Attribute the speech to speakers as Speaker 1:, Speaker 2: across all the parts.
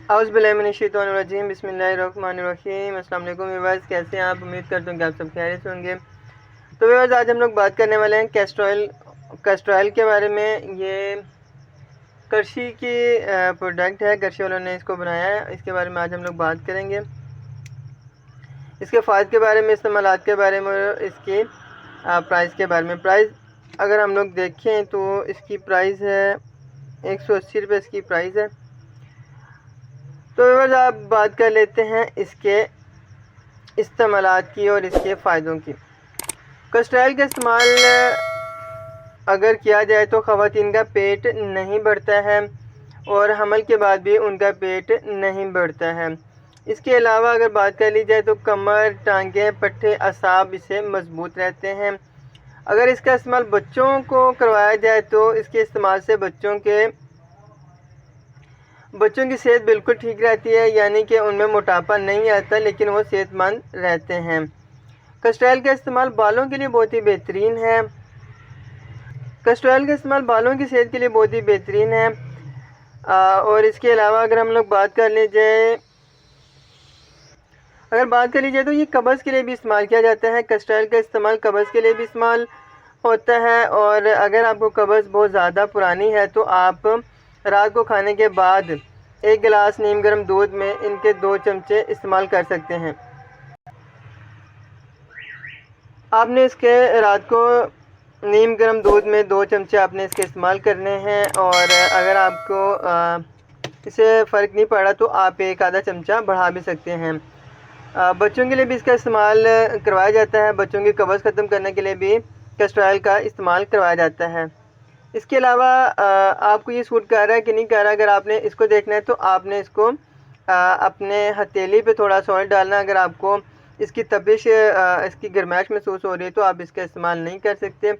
Speaker 1: औज़ुबिल्लाहिमिनश्शैतानिर्रजीम बिस्मिल्लाहिर्रहमानिर्रहीम। अस्सलाम वालेकुम व्यूअर्स, कैसे हैं आप? उम्मीद करता हूँ कि आप सब खैरियत से होंगे। तो व्यूअर्स, आज हम लोग बात करने वाले हैं कैस्टर ऑयल के बारे में। ये करशी की प्रोडक्ट है, करशी वालों ने इसको बनाया है। इसके बारे में आज हम लोग बात करेंगे, इसके फ़ायदे के बारे में, इस्तेमालात के बारे में और इसकी प्राइस के बारे में। प्राइस अगर हम लोग देखें तो इसकी प्राइस है 180 रुपये इसकी प्राइस है। तो व्यूअर्स, आप बात कर लेते हैं इसके इस्तेमालात की और इसके फ़ायदों की। कैस्टर ऑयल का इस्तेमाल अगर किया जाए तो ख़वातीन का पेट नहीं बढ़ता है और हमल के बाद भी उनका पेट नहीं बढ़ता है। इसके अलावा अगर बात कर ली जाए तो कमर, टांगें, पट्टे, असाब इससे मजबूत रहते हैं। अगर इसका इस्तेमाल बच्चों को करवाया जाए तो इसके इस्तेमाल से बच्चों की सेहत बिल्कुल ठीक रहती है, यानी कि उनमें मोटापा नहीं आता, लेकिन वो सेहतमंद रहते हैं। कैस्टर ऑयल का इस्तेमाल बालों के लिए बहुत ही बेहतरीन है। कैस्टर ऑयल का इस्तेमाल बालों की सेहत के लिए बहुत ही बेहतरीन है। और इसके अलावा अगर हम लोग बात कर लीजिए तो ये कब्ज़ के लिए भी इस्तेमाल किया जाता है। कैस्टर ऑयल का इस्तेमाल कब्ज़ के लिए भी इस्तेमाल होता है। और अगर आपको कब्ज़ बहुत ज़्यादा पुरानी है तो आप रात को खाने के बाद 1 गिलास नीम गर्म दूध में इनके 2 चमचे इस्तेमाल कर सकते हैं। आपने इसके रात को नीम गर्म दूध में 2 चमचे आपने इसके इस्तेमाल करने हैं। और अगर आपको इससे फ़र्क नहीं पड़ा तो आप 1 आधा चमचा बढ़ा भी सकते हैं। बच्चों के लिए भी इसका इस्तेमाल करवाया जाता है। बच्चों की कब्ज़ ख़त्म करने के लिए भी कैस्टर ऑयल का इस्तेमाल करवाया जाता है। इसके अलावा आपको ये सूट कर रहा है कि नहीं कर रहा, अगर आपने इसको देखना है तो आपने इसको अपने हथेली पे थोड़ा सा ऑयल डालना। अगर आपको इसकी तपिश, इसकी गर्माइश महसूस हो रही है तो आप इसका इस्तेमाल नहीं कर सकते,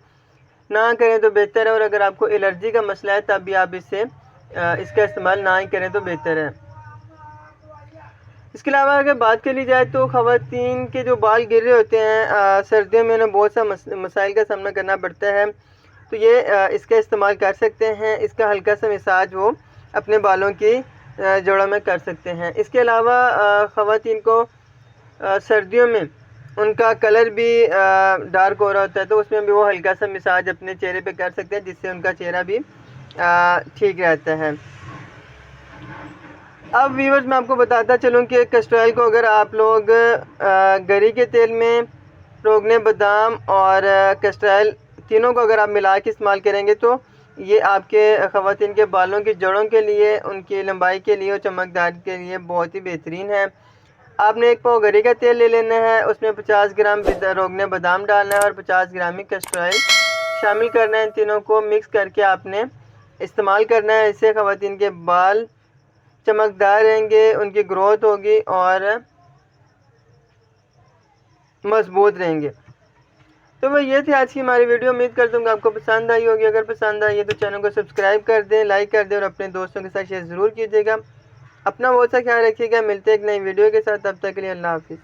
Speaker 1: ना करें तो बेहतर है। और अगर आपको एलर्जी का मसला है तब भी आप इसका इस्तेमाल ना ही करें तो बेहतर है। इसके अलावा अगर बात कर ली जाए तो ख़वातीन के जो बाल गिर रहे होते हैं सर्दियों में उन्हें बहुत सा मसाइल का सामना करना पड़ता है, तो ये इसका इस्तेमाल कर सकते हैं। इसका हल्का सा मसाज वो अपने बालों की जड़ों में कर सकते हैं। इसके अलावा ख़वातीन को सर्दियों में उनका कलर भी डार्क हो रहा होता है, तो उसमें भी वो हल्का सा मसाज अपने चेहरे पे कर सकते हैं, जिससे उनका चेहरा भी ठीक रहता है। अब व्यूअर्स, मैं आपको बताता चलूँ कि कैस्टर ऑयल को अगर आप लोग गरी के तेल में रोगने, बादाम और कैस्टर ऑयल तीनों को अगर आप मिला के इस्तेमाल करेंगे तो ये आपके ख़वातीन के बालों की जड़ों के लिए, उनकी लंबाई के लिए और चमकदार के लिए बहुत ही बेहतरीन है। आपने 1 पाव गरी का तेल ले लेना है, उसमें 50 ग्राम रोगने बादाम डालना है और 50 ग्राम ही कैस्टर ऑयल शामिल करना है। इन तीनों को मिक्स करके आपने इस्तेमाल करना है। इससे ख़वातीन के बाल चमकदार रहेंगे, उनकी ग्रोथ होगी और मजबूत रहेंगे। तो वह ये थी आज की हमारी वीडियो। उम्मीद करता हूँ कि आपको पसंद आई होगी। अगर पसंद आई है तो चैनल को सब्सक्राइब कर दें, लाइक कर दें और अपने दोस्तों के साथ शेयर ज़रूर कीजिएगा। अपना बहुत सा ख्याल रखिएगा। मिलते हैं एक नई वीडियो के साथ, तब तक के लिए अल्लाह हाफ़िज़।